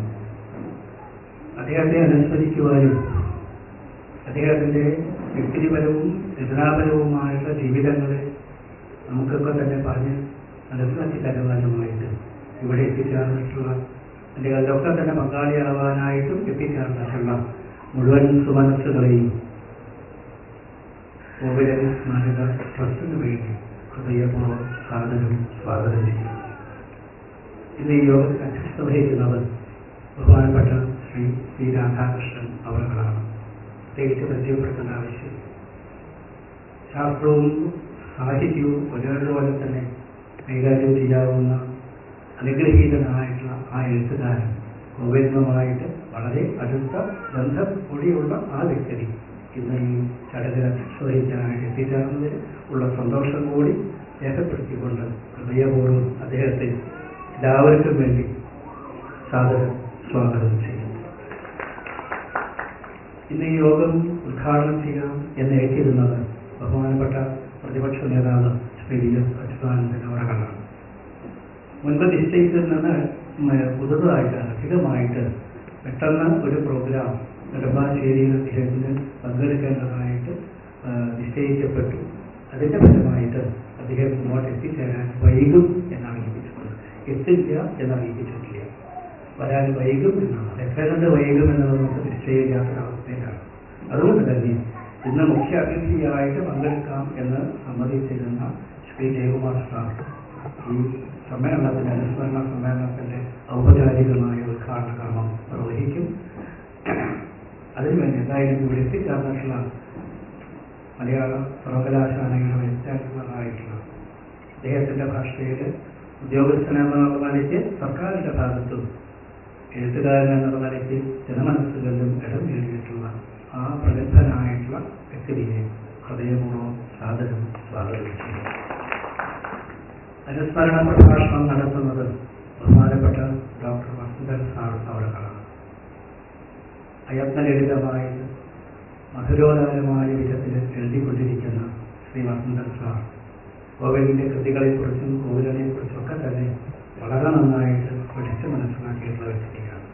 അദ്ദേഹത്തെ അനുസ്മരിക്കുവാനും അദ്ദേഹത്തിൻ്റെ വ്യക്തിപരവും രചനാപരവുമായിട്ടുള്ള ജീവിതങ്ങളെ നമുക്കൊക്കെ തന്നെ പറഞ്ഞ് മനസ്സിലാക്കി തരുവാനുമായിട്ട് ഇവിടെ എത്തിച്ചേർന്നിട്ടുള്ള അല്ലെങ്കിൽ അതിലൊക്കെ തന്നെ പങ്കാളിയാവാനായിട്ടും എത്തിച്ചേർന്നിട്ടുള്ള മുഴുവൻ സുമനസ്സുകളെയും കോവിഡ് സ്മാരക ട്രസ്റ്റിന് വേണ്ടി ഹൃദയപൂർവ്വം സാധനവും സ്വാഗതം ചെയ്യും. ഇന്ന് ഈ യോഗത്തിൽ അധ്യക്ഷത വഹിക്കുന്നത് ബഹുമാനപ്പെട്ട ശ്രീ പി രാധാകൃഷ്ണൻ അവர்களാണ്. പ്രത്യേകിച്ച് പരിചയപ്പെടുത്തേണ്ട ആവശ്യം. ശാസ്ത്രവും സാഹിത്യവും ഒരേപോലെ തന്നെ കൈകാര്യം ചെയ്യാവുന്ന അനുഗ്രഹീതനായിട്ടുള്ള ആ എഴുത്തുകാരൻ കോവിദുമായിട്ട് വളരെ അടുത്ത ബന്ധം കൂടിയുള്ള ആ വ്യക്തി ഇന്ന് ഈ ചടങ്ങിൽ അധ്യക്ഷത വഹിക്കാനായിട്ട് എത്തിച്ചേർന്നതിൽ ഉള്ള സന്തോഷം കൂടി രേഖപ്പെടുത്തിക്കൊണ്ട് ഹൃദയപൂർവ്വം അദ്ദേഹത്തെ എല്ലാവർക്കും വേണ്ടി സാദരം സ്വാഗതം ചെയ്യുന്നു. ഇന്ന് ഈ യോഗം ഉദ്ഘാടനം ചെയ്യാം എന്ന് ഏറ്റിരുന്നത് ബഹുമാനപ്പെട്ട പ്രതിപക്ഷ നേതാവ് ശ്രീ വി.എസ്. അച്യുതാനന്ദൻ അവர்களാണ്. മുൻപ് നിശ്ചയിച്ചതിൽ നിന്ന് പുതുതായിട്ട് അധികമായിട്ട് പെട്ടെന്ന് ഒരു പ്രോഗ്രാം നെടുമ്പാശ്ശേരിയിൽ അദ്ദേഹത്തിന് പങ്കെടുക്കേണ്ടതായിട്ട് നിശ്ചയിക്കപ്പെട്ടു. അതിൻ്റെ ഫലമായിട്ട് അദ്ദേഹം ഇങ്ങോട്ട് എത്തിച്ചേരാൻ വൈകും എന്നറിയിപ്പിച്ചിട്ടുണ്ട്. എത്തില്ല എന്നറിയിപ്പിച്ചിട്ടില്ല. വരാൻ വൈകും എന്നാണ്. എത്ര കണ്ട് വൈകും എന്നത് നമുക്ക് നിശ്ചയിക്കാത്തൊരവസ്ഥയിലാണ്. അതുകൊണ്ട് തന്നെ ഇന്ന് മുഖ്യ അതിഥിയായിട്ട് പങ്കെടുക്കാം എന്ന് സമ്മതിച്ചിരുന്ന ശ്രീ ജയകുമാർ സാർ ഈ സമ്മേളനത്തിൻ്റെ അനുസ്മരണ സമ്മേളനത്തിൻ്റെ ഔപചാരികമായ ഉദ്ഘാടന കർമ്മം നിർവഹിക്കും. അതിനുവേണ്ടി എന്തായാലും ഇവിടെ എത്തിച്ചേർന്നിട്ടുള്ള മലയാള സർവകലാശാലയുടെ വ്യത്യാസങ്ങളായിട്ടുള്ള അദ്ദേഹത്തിൻ്റെ ഭാഷയിൽ ഉദ്യോഗസ്ഥനെന്നുള്ള നിലയ്ക്ക് സർക്കാരിൻ്റെ ഭാഗത്തും എഴുത്തുകാരൻ എന്നുള്ള നിലയ്ക്ക് ജനമനസ്സുകളിലും ഇടം നേടിയിട്ടുള്ള ആ പ്രഗത്ഭനായിട്ടുള്ള വ്യക്തിയെ ഹൃദയപൂർവ്വം സാദരം സ്വാഗതം ചെയ്യുന്നു. അനുസ്മരണ പ്രഭാഷണം നടത്തുന്നത് ബഹുമാനപ്പെട്ട ഡോക്ടർ വസന്തൻ സാർ അവர்களാണ്. അയത്നലളിതമായിട്ട് മധുരോദാരമായ വിധത്തിൽ എഴുതിക്കൊണ്ടിരിക്കുന്ന ശ്രീ വസന്തൻ സാർ കോവിലിൻ്റെ കൃതികളെക്കുറിച്ചും കോവിലിനെക്കുറിച്ചൊക്കെ തന്നെ വളരെ നന്നായിട്ട് പഠിച്ച് മനസ്സിലാക്കിയിട്ടുള്ള വ്യക്തിയാണ്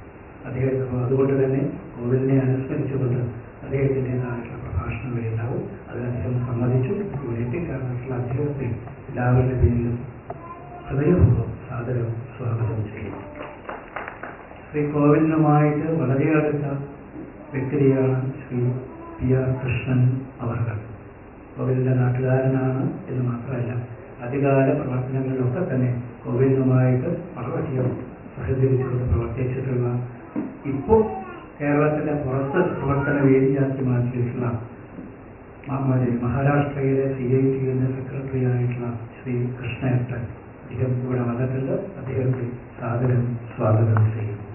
അദ്ദേഹം. അതുകൊണ്ട് തന്നെ കോവിലിനെ അനുസ്മരിച്ചുകൊണ്ട് അദ്ദേഹത്തിൻ്റെതായിട്ടുള്ള പ്രഭാഷണങ്ങൾ ഉണ്ടാവും. അതിൽ അദ്ദേഹം സമ്മതിച്ചു. ഇവിടെ എത്തിച്ചേർന്നിട്ടുള്ള അദ്ദേഹത്തെ എല്ലാവരുടെ പേരിലും ഹൃദയപൂർവ്വം സാദരം സ്വാഗതം ചെയ്യുന്നു. ശ്രീ കോവിലിനുമായിട്ട് വളരെ അടുത്ത വ്യക്തിയാണ് ശ്രീ പി.ആർ. കൃഷ്ണൻ അവർ. കോവിലിൻ്റെ നാട്ടുകാരനാണ് എന്ന് മാത്രമല്ല അധികാര പ്രവർത്തനങ്ങളിലൊക്കെ തന്നെ കോവിലുമായിട്ട് വളരെയധികം സഹകരിച്ചുകൊണ്ട് പ്രവർത്തിച്ചിട്ടുള്ള ഇപ്പോൾ കേരളത്തിൻ്റെ പുറത്ത് പ്രവർത്തന വേദിയാക്കി മാറ്റിയിട്ടുള്ള മഹാരാഷ്ട്രയിലെ CITയുടെ സെക്രട്ടറി ആയിട്ടുള്ള ശ്രീ കൃഷ്ണേട്ടൻ അദ്ദേഹം ഇവിടെ വന്നിട്ടുണ്ട്. അദ്ദേഹത്തെ സാദരം സ്വാഗതം ചെയ്യുന്നു.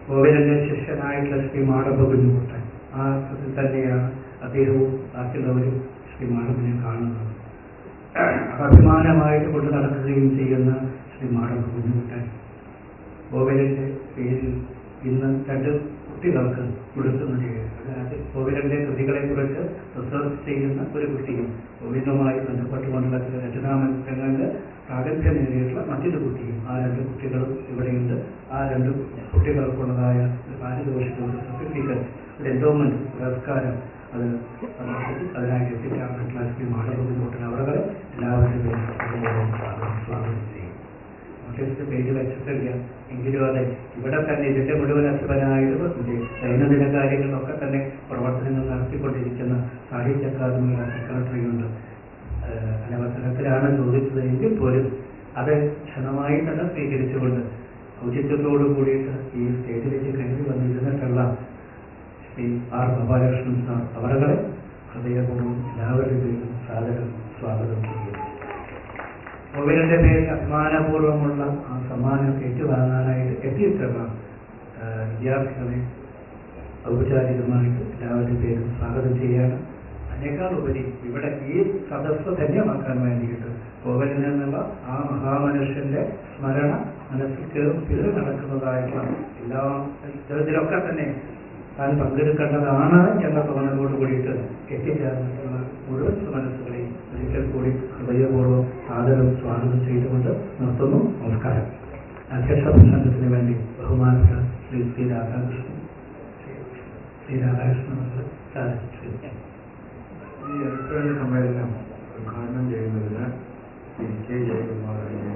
കോവിലിൻ്റെ ശിഷ്യനായിട്ടുള്ള ശ്രീ മാടമ്പ കുഞ്ഞുകുട്ടൻ ആ അർത്ഥത്തിൽ തന്നെയാണ് അദ്ദേഹവും ബാക്കിയുള്ളവരും ശ്രീ മാടമ്പിനെ കാണുന്നത്. അഭിമാനമായിട്ട് കൊണ്ട് നടക്കുകയും ചെയ്യുന്ന ശ്രീ മാടമ്പ കുഞ്ഞുകുട്ടൻ കോവിലിൻ്റെ പേരിൽ ഇന്ന് 2 കുട്ടികൾക്ക് കൊടുക്കുന്നത്. അതായത് കോവിലിൻ്റെ കൃതികളെക്കുറിച്ച് റിസർച്ച് ചെയ്യുന്ന ഒരു കുട്ടിയും കോവിലുമായി ബന്ധപ്പെട്ടുകൊണ്ടുള്ള ചില രചനാമത്സരങ്ങളിൽ പ്രാഗൽഭ്യം നേടിയിട്ടുള്ള മറ്റൊരു കുട്ടിയും ആ 2 കുട്ടികളും ഇവിടെയുണ്ട്. ആ 2 കുട്ടികൾക്കുള്ളതായ ഒരു പാരിതോഷികം, സർട്ടിഫിക്കറ്റ്, ഒരു എൻഡോമെന്റ് പുരസ്കാരം അത് അതിനായിട്ട് എത്തിക്കാറുള്ള ശ്രീ മാടമ്പ അവരെ എല്ലാവരുടെയും സ്വാഗതം ചെയ്യും. മറ്റൊരു പേര് വെച്ചിട്ടില്ല എങ്കിലും അതെ ഇവിടെ തന്നെ ഇതിൻ്റെ മുഴുവൻ അധിപനായിട്ട് ദൈനംദിന കാര്യങ്ങളിലൊക്കെ തന്നെ പ്രവർത്തനങ്ങൾ നടത്തിക്കൊണ്ടിരിക്കുന്ന സാഹിത്യ അക്കാദമിയുടെ സെക്രട്ടറിയുണ്ട്. അനവസരത്തിലാണ് ചോദിച്ചത് എങ്കിൽ പോലും അത് ക്ഷണമായി തന്നെ സ്വീകരിച്ചുകൊണ്ട് ഔചിത്യത്തോടു കൂടിയിട്ട് ഈ സ്റ്റേജിലേക്ക് കയറി വന്നിരുന്നിട്ടുള്ള ശ്രീ R ഗോപാലകൃഷ്ണൻ സാർ അവരെ ഹൃദയപൂർവ്വം എല്ലാവരുടെയും സാദരം സ്വാഗതം ചെയ്യുന്നു. കോവിലിൻ്റെ പേരിൽ അഭിമാനപൂർവ്വമുള്ള ആ സമ്മാനം ഏറ്റുവാങ്ങാനായിട്ട് എത്തിയിട്ടുള്ള വിദ്യാർത്ഥികളെ ഔപചാരികമായിട്ട് എല്ലാവരുടെ പേരും സ്വാഗതം ചെയ്യാൻ അതിനേക്കാൾ ഉപരി ഇവിടെ ഈ സദസ്സ് ധന്യമാക്കാൻ വേണ്ടിയിട്ട് കോവിലിൽ നിന്നുള്ള ആ മഹാമനുഷ്യന്റെ സ്മരണ മനസ്സിൽ കയറി നടക്കുന്നതായിട്ടുള്ള എല്ലാ ഇതിലൊക്കെ തന്നെ താൻ പങ്കെടുക്കേണ്ടതാണ് എന്ന തോന്നലോട് കൂടിയിട്ട് എത്തിച്ചേർന്നിട്ടുള്ള മുഴുവൻ മനസ്സുകളെയും ഒരിക്കൽ കൂടി ഹൃദയപൂർവ്വം സാദരം സ്വാഗതം ചെയ്തുകൊണ്ട് നിർത്തുന്നു. നമസ്കാരം. അധ്യക്ഷ പ്രസംഗത്തിന് വേണ്ടി ബഹുമാനപ്പെട്ട ശ്രീ രാധാകൃഷ്ണൻ സാധിച്ചിരിക്കാം. ഈ അനുസ്മരണ സമ്മേളനം ഉദ്ഘാടനം ചെയ്യുന്നതിന് K. ജയകുമാറിനെ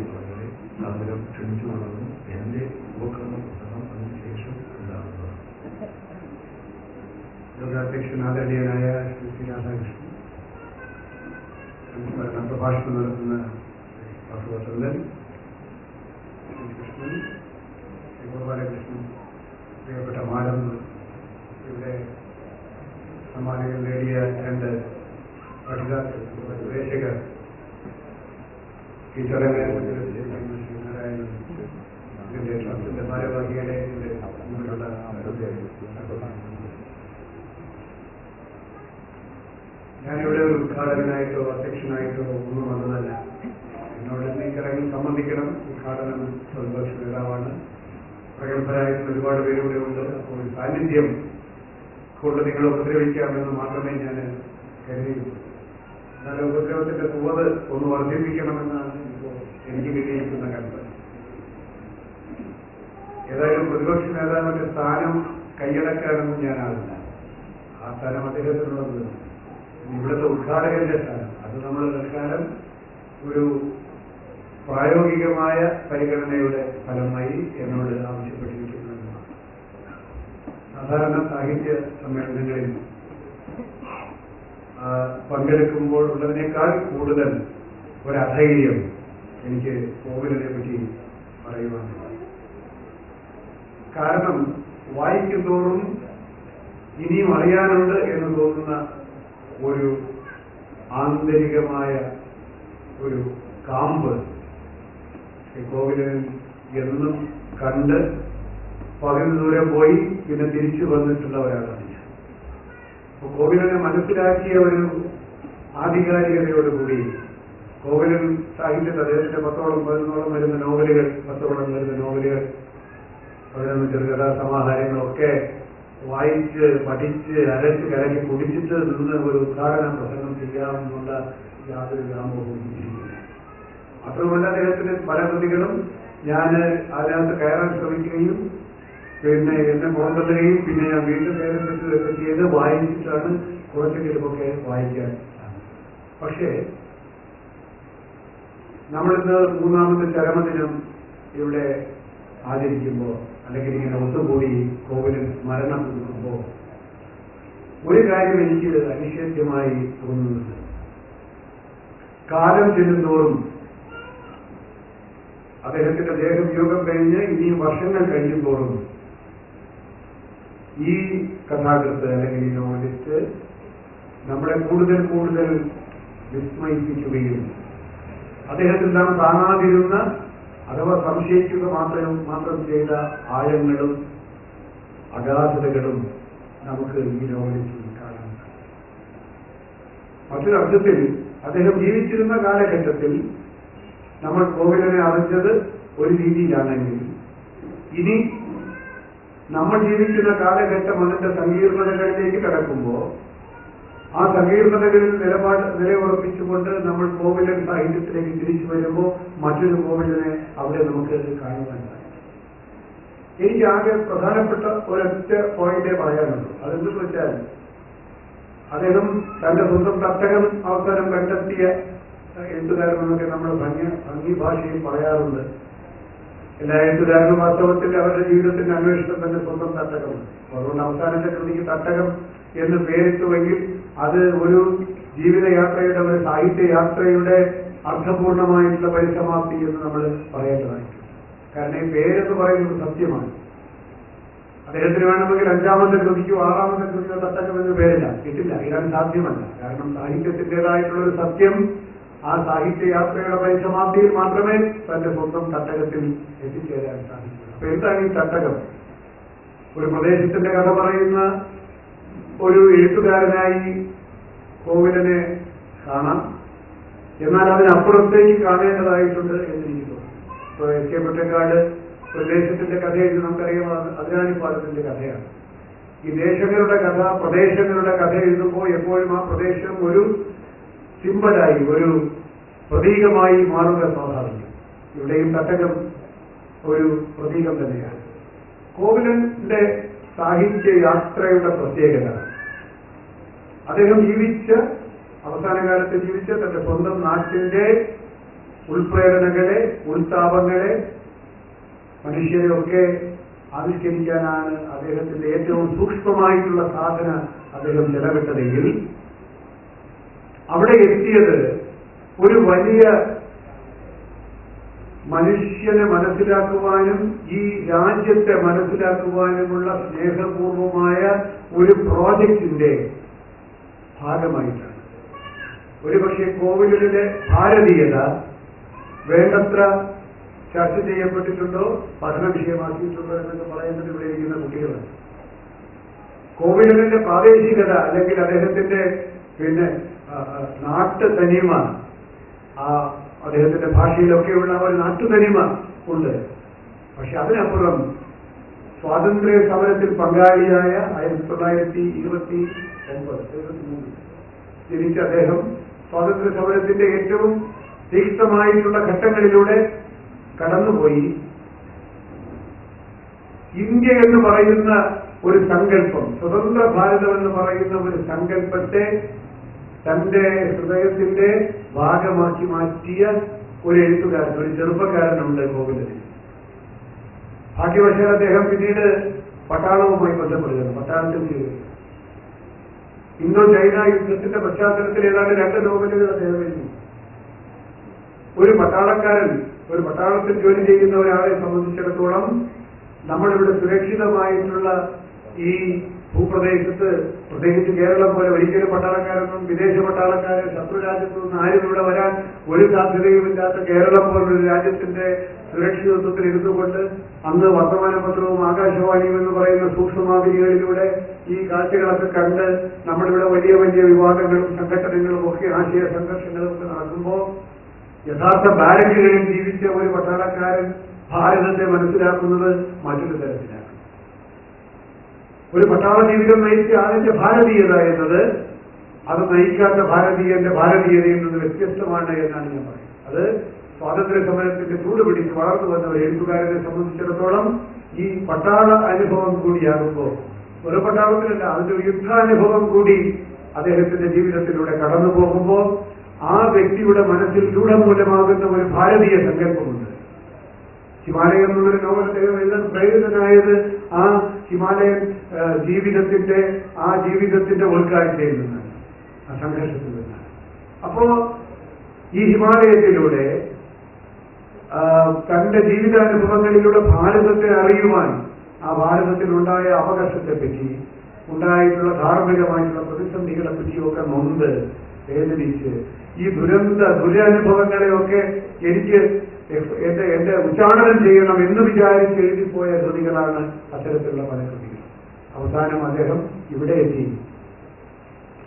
സാദരം ക്ഷണിച്ചുകൊള്ളുന്നു. എൻ്റെ ഉപക്രമ പുസ്തകം അതിനുശേഷം ഉണ്ടാകുന്നതാണ്. യോഗാധ്യക്ഷൻ ആദരണീയനായ ശ്രീ രാധാകൃഷ്ണൻ, പ്രഭാഷണം നടത്തുന്ന വാസുവസന്തൻ, കൃഷ്ണൻ, ശ്രീ ഗോപാലകൃഷ്ണൻ, പ്രിയപ്പെട്ട മാടമ്പ്, ഇവിടെ സമ്മാനങ്ങൾ നേടിയ 2 ഗവേഷകർ, ഈ ചടങ്ങിനെ ശ്രീനാരായണൻ, ഇതിൻ്റെ ട്രസ്റ്റിൻ്റെ ഭാരവാഹികളെ മുമ്പിലുള്ള ഞാനിവിടെ ഒരു ഉദ്ഘാടകനായിട്ടോ അധ്യക്ഷനായിട്ടോ ഒന്നും വന്നതല്ല. എന്നോട് ഈ ചടങ്ങിൽ സംബന്ധിക്കണം. ഉദ്ഘാടനം സന്തോഷ നേതാവാണ്. പ്രഗത്ഭരായിട്ടുള്ള ഒരുപാട് പേരിവിടെ ഉണ്ട്. അപ്പോൾ സാന്നിധ്യം കൊണ്ട് നിങ്ങളെ ഉപദ്രവിക്കാമെന്ന് മാത്രമേ ഞാൻ കരുതിയുള്ളൂ. എന്നാൽ ഉപദ്രവത്തിന്റെ തോത് ഒന്ന് വർദ്ധിപ്പിക്കണമെന്നാണ് ഇപ്പോൾ എനിക്ക് കിട്ടിയിരിക്കുന്ന കൽപ്പന. ഏതായാലും പ്രതിപക്ഷ നേതാവിന്റെ സ്ഥാനം കൈയടക്കാനൊന്നും ഞാനാവില്ല. ആ സ്ഥാനം അദ്ദേഹത്തിനുള്ളത്. ഇവിടുത്തെ ഉദ്ഘാടകന്റെ സ്ഥാനം അത് നമ്മൾ തൽക്കാലം ഒരു പ്രായോഗികമായ പരിഗണനയുടെ ഫലമായി എന്നോട് ആവശ്യപ്പെട്ടിരിക്കുന്നതാണ്. സാധാരണ സാഹിത്യ സമ്മേളനങ്ങളിൽ പങ്കെടുക്കുമ്പോൾ ഉള്ളതിനേക്കാൾ കൂടുതൽ ഒരധൈര്യം എനിക്ക് കോവിലിനെ പറ്റി പറയുവാനുണ്ട്. കാരണം വായിക്കുന്തോറും ഇനിയും അറിയാനുണ്ട് എന്ന് തോന്നുന്ന ഒരു ആന്തരികമായ ഒരു കാമ്പ് കോവിലിൽ എന്നും കണ്ട് പകുതി ദൂരം പോയി പിന്നെ തിരിച്ചു വന്നിട്ടുള്ള ഒരാളാണ്. അപ്പൊ കോവിലിനെ മനസ്സിലാക്കിയ ഒരു ആധികാരികതയോടുകൂടി കോവിലിൽ സാഹിത്യത്തിൽ അദ്ദേഹത്തിന്റെ 10-11 വരുന്ന നോവലുകൾ, 10 വരുന്ന നോവലുകൾ, 11 ചെറുകഥാ സമാഹാരങ്ങളൊക്കെ വായിച്ച് പഠിച്ച് അരച്ച് കലക്കി കുടിച്ചിട്ട് നിന്ന് ഒരു ഉദ്ഘാടന പ്രസംഗം ചെയ്യാമെന്നുള്ള യാതൊരു വ്യാമോഹവും ഇല്ല. മാത്രമല്ല അദ്ദേഹത്തിന്റെ പല കൃതികളും ഞാൻ അതിനകത്ത് കയറാൻ ശ്രമിക്കുകയും പിന്നെ എന്നെ പുറന്തള്ളുകയും പിന്നെ ഞാൻ വീണ്ടും കയറിപ്പിക്കുകയൊക്കെ ചെയ്ത് വായിച്ചിട്ടാണ് കുറച്ചെങ്കിലുമൊക്കെ വായിക്കാൻ. പക്ഷേ നമ്മളിന്ന് 3ാമത്തെ ചരമദിനം ഇവിടെ ആചരിക്കുമ്പോൾ അല്ലെങ്കിൽ ഇങ്ങനെ ഒത്തുകൂടി കോവിലിൽ സ്മരണം കൊടുക്കുമ്പോൾ ഒരു കാര്യം എനിക്ക് അനിഷേധ്യമായി തോന്നുന്നുണ്ട്. കാലം ചെല്ലുന്തോറും അദ്ദേഹത്തിന്റെ ദേഹവിയോഗം കഴിഞ്ഞ് ഇനിയും വർഷങ്ങൾ കഴിയുന്തോറും ഈ കഥാകൃത്ത് അല്ലെങ്കിൽ ഈ നോവലിസ്റ്റ് നമ്മളെ കൂടുതൽ കൂടുതൽ വിസ്മയിപ്പിക്കുകയും അദ്ദേഹത്തിൽ നാം കാണാതിരുന്ന അഥവാ സംശയിക്കുക മാത്രം ചെയ്ത ആഴങ്ങളും അഗാധതകളും നമുക്ക് ഈ നോവലിസ്റ്റിൽ കാണാൻ സാധിക്കും. മറ്റൊരർത്ഥത്തിൽ അദ്ദേഹം ജീവിച്ചിരുന്ന കാലഘട്ടത്തിൽ നമ്മൾ കോവിലിനെ അറിഞ്ഞത് ഒരു രീതിയിലാണെങ്കിൽ ഇനി നമ്മൾ ജീവിക്കുന്ന കാലഘട്ടം അതിന്റെ സങ്കീർണതകളിലേക്ക് കടക്കുമ്പോൾ ആ സങ്കീർണതകളിൽ നിലയുറപ്പിച്ചുകൊണ്ട് നമ്മൾ കോവിലൻ സാഹിത്യത്തിലേക്ക് തിരിച്ചു വരുമ്പോൾ മറ്റൊരു കോവിലിനെ അവിടെ നമുക്ക് കാണുവാൻ സാധിക്കും. എനിക്ക് ആകെ പ്രധാനപ്പെട്ട ഒരൊറ്റ പോയിന്റേ പറയാനുള്ളൂ. അതെന്തെന്ന് വെച്ചാൽ അദ്ദേഹം തന്റെ സ്വന്തം തട്ടകം അവസാനം കണ്ടെത്തിയ എഴുത്തുകാരനെന്നൊക്കെ നമ്മൾ ഭംഗി ഭാഷയിൽ പറയാറുണ്ട്. എല്ലാ എഴുത്തുകാരനും വാസ്തവത്തിൽ അവരുടെ ജീവിതത്തിന്റെ അന്വേഷണം തന്നെ സ്വന്തം തട്ടകമാണ്. അതുകൊണ്ട് അവസാനത്തെ കൃതിക്ക് തട്ടകം എന്ന് പേരിട്ടുവെങ്കിൽ അത് ഒരു ജീവിതയാത്രയുടെ ഒരു സാഹിത്യയാത്രയുടെ അർത്ഥപൂർണമായിട്ടുള്ള പരിസമാപ്തി എന്ന് നമ്മൾ പറയേണ്ടതായിട്ടുണ്ട്. കാരണം ഈ പേരെന്ന് പറയുന്നത് സത്യമാണ്. അദ്ദേഹത്തിന് വേണമെങ്കിൽ 5ാമത്തെ കൃതിക്കോ 6ാമത്തെ കൃതിക്കോ തട്ടകം എന്ന് പേരില്ല, കിട്ടില്ല, ഇടാൻ സാധ്യമല്ല. കാരണം സാഹിത്യത്തിൻ്റെതായിട്ടുള്ള ഒരു സത്യം ആ സാഹിത്യയാത്രയുടെ പരിസമാപ്തിയിൽ മാത്രമേ തന്റെ സ്വന്തം തട്ടകത്തിൽ എത്തിച്ചേരാൻ സാധിക്കൂ. അപ്പൊ എന്താണ് ഈ തട്ടകം? ഒരു പ്രദേശത്തിന്റെ കഥ പറയുന്ന ഒരു എഴുത്തുകാരനായി കോവിലനെ കാണാം. എന്നാൽ അതിനപ്പുറത്തേക്ക് കാണേണ്ടതായിട്ടുണ്ട് എന്നെനിക്ക് തോന്നുന്നു. ഇപ്പൊ എസ് കെ പൊറ്റക്കാട് ഒരു ദേശത്തിന്റെ കഥ എഴുതി നമുക്കറിയാം, അതിനാനിപ്പാടത്തിന്റെ കഥയാണ്. ഈ ദേശങ്ങളുടെ കഥ, പ്രദേശങ്ങളുടെ കഥ എഴുതുമ്പോൾ എപ്പോഴും ആ പ്രദേശം ഒരു സിമ്പലായി, ഒരു പ്രതീകമായി മാറുക സ്വാഭാവികം. ഇവിടെയും തട്ടകം ഒരു പ്രതീകം തന്നെയാണ്. കോവിലന്റെ സാഹിത്യ യാത്രയുടെ പ്രത്യേകത അദ്ദേഹം അവസാന കാലത്ത് ജീവിച്ച തന്റെ സ്വന്തം നാട്ടിന്റെ ഉൾപ്രേരണകളെ, ഉൾത്താപങ്ങളെ, മനുഷ്യരെയൊക്കെ ആവിഷ്കരിക്കാനാണ് അദ്ദേഹത്തിന്റെ ഏറ്റവും സൂക്ഷ്മമായിട്ടുള്ള സാധന അദ്ദേഹം ചെലവിട്ടതെങ്കിൽ അവിടെ എത്തിയത് ഒരു വലിയ മനുഷ്യനെ മനസ്സിലാക്കുവാനും ഈ രാജ്യത്തെ മനസ്സിലാക്കുവാനുമുള്ള സ്നേഹപൂർവമായ ഒരു പ്രോജക്റ്റിന്റെ ഭാഗമായിട്ടാണ്. ഒരുപക്ഷെ കോവിലിന്റെ ഭാരതീയത വേണ്ടത്ര ചർച്ച ചെയ്യപ്പെട്ടിട്ടുണ്ടോ, പഠന വിഷയമാക്കിയിട്ടുണ്ടോ എന്നൊക്കെ പറയുന്നത് ഇവിടെ ഇരിക്കുന്ന കുട്ടികളാണ്. കോവിലിന്റെ പ്രാദേശികത അല്ലെങ്കിൽ അദ്ദേഹത്തിന്റെ നാട്ടു തനിമ, അദ്ദേഹത്തിന്റെ ഭാഷയിലൊക്കെയുള്ള ഒരു നാട്ടു തനിമ ഉണ്ട്. പക്ഷെ അതിനപ്പുറം സ്വാതന്ത്ര്യ സമരത്തിൽ പങ്കാളിയായ 1923 ജനിച്ച അദ്ദേഹം സ്വാതന്ത്ര്യ സമരത്തിന്റെ ഏറ്റവും തീക്ഷ്ണമായിട്ടുള്ള ഘട്ടങ്ങളിലൂടെ കടന്നുപോയി. ഇന്ത്യ എന്ന് പറയുന്ന ഒരു സങ്കല്പം, സ്വതന്ത്ര ഭാരതം എന്ന് പറയുന്ന ഒരു സങ്കല്പത്തെ തന്റെ ഹൃദയത്തിന്റെ ഭാഗമാക്കി മാറ്റിയ ഒരു എഴുത്തുകാരൻ, ഒരു ചെറുപ്പക്കാരനുണ്ട് കോവിലന്. ഭാഗ്യവശാൽ അദ്ദേഹം പിന്നീട് പട്ടാളവുമായി ബന്ധപ്പെടുകയാണ്. പട്ടാളത്തിൽ ഇന്തോ ചൈന യുദ്ധത്തിന്റെ പശ്ചാത്തലത്തിൽ ഏതാണ്ട് 2 നോവലുകൾ അദ്ദേഹം എഴുതി. ഒരു പട്ടാളത്തിൽ ജോലി ചെയ്യുന്ന ഒരാളെ സംബന്ധിച്ചിടത്തോളം നമ്മളിവിടെ സുരക്ഷിതമായിട്ടുള്ള ഈ ഭൂപ്രദേശത്ത്, പ്രത്യേകിച്ച് കേരളം പോലെ ഒരിക്കലും പട്ടാളക്കാരൊന്നും വിദേശ പട്ടാളക്കാരെ ശത്രു രാജ്യത്തു നിന്ന് ആരും ഇവിടെ വരാൻ ഒരു സാധ്യതയുമില്ലാത്ത കേരളം പോലൊരു രാജ്യത്തിന്റെ സുരക്ഷിതത്വത്തിൽ ഇരുന്നുകൊണ്ട് അന്ന് വർത്തമാനപത്രവും ആകാശവാണിയും എന്ന് പറയുന്ന സൂക്ഷ്മമാവിനികളിലൂടെ ഈ കാഴ്ചകളൊക്കെ കണ്ട് നമ്മളിവിടെ വലിയ വലിയ വിവാദങ്ങളും സംഘടനകളും ഒക്കെ ആശയ സംഘർഷങ്ങളും ഒക്കെ നടക്കുമ്പോൾ യഥാർത്ഥ ബാരക്കുകളിൽ ജീവിച്ച ഒരു പട്ടാളക്കാരൻ ഭാരതത്തെ മനസ്സിലാക്കുന്നത് മറ്റൊരു തരത്തിലാണ്. ഒരു പട്ടാള ജീവിതം നയിച്ച അതിന്റെ ഭാരതീയത എന്നത് അത് നയിക്കാത്ത ഭാരതീയന്റെ ഭാരതീയതയിൽ നിന്ന് വ്യത്യസ്തമാണ് എന്നാണ് ഞാൻ പറയുന്നത്. അത് സ്വാതന്ത്ര്യ സമരത്തിന്റെ ചൂട് പിടിച്ച് വളർന്നു വന്ന ഒരു എഴുത്തുകാരനെ സംബന്ധിച്ചിടത്തോളം ഈ പട്ടാള അനുഭവം കൂടിയാകുമ്പോൾ, ഒരു പട്ടാളത്തിലല്ല, അതിന്റെ യുദ്ധാനുഭവം കൂടി അദ്ദേഹത്തിന്റെ ജീവിതത്തിലൂടെ കടന്നു പോകുമ്പോൾ ആ വ്യക്തിയുടെ മനസ്സിൽ രൂഢമൂലമാകുന്ന ഒരു ഭാരതീയ സങ്കല്പമുണ്ട്. ഹിമാലയം എന്നുള്ളൊരു നോവൽ അദ്ദേഹം എഴുതാൻ പ്രേരിതനായത് ആ ഹിമാലയൻ ജീവിതത്തിന്റെ ഉൾക്കാഴ്ചയിൽ നിന്നാണ്, ആ സംഘർഷത്തിൽ നിന്നാണ്. അപ്പോ ഈ ഹിമാലയത്തിലൂടെ തന്റെ ജീവിതാനുഭവങ്ങളിലൂടെ ഭാരതത്തെ അറിയുവാൻ, ആ ഭാരതത്തിലുണ്ടായ അപകർഷത്തെപ്പറ്റി, ഉണ്ടായിട്ടുള്ള ധാർമ്മികമായിട്ടുള്ള പ്രതിസന്ധികളെ പറ്റിയൊക്കെ നൊന്ത് വേദനിച്ച് ഈ ദുരനുഭവങ്ങളെയൊക്കെ എനിക്ക് എന്റെ ഉച്ചാടനം ചെയ്യണം എന്ന് വിചാരിച്ച് എഴുതിപ്പോയ കൃതികളാണ് അത്തരത്തിലുള്ള പല കൃതികൾ. അവസാനം അദ്ദേഹം ഇവിടെ എത്തി,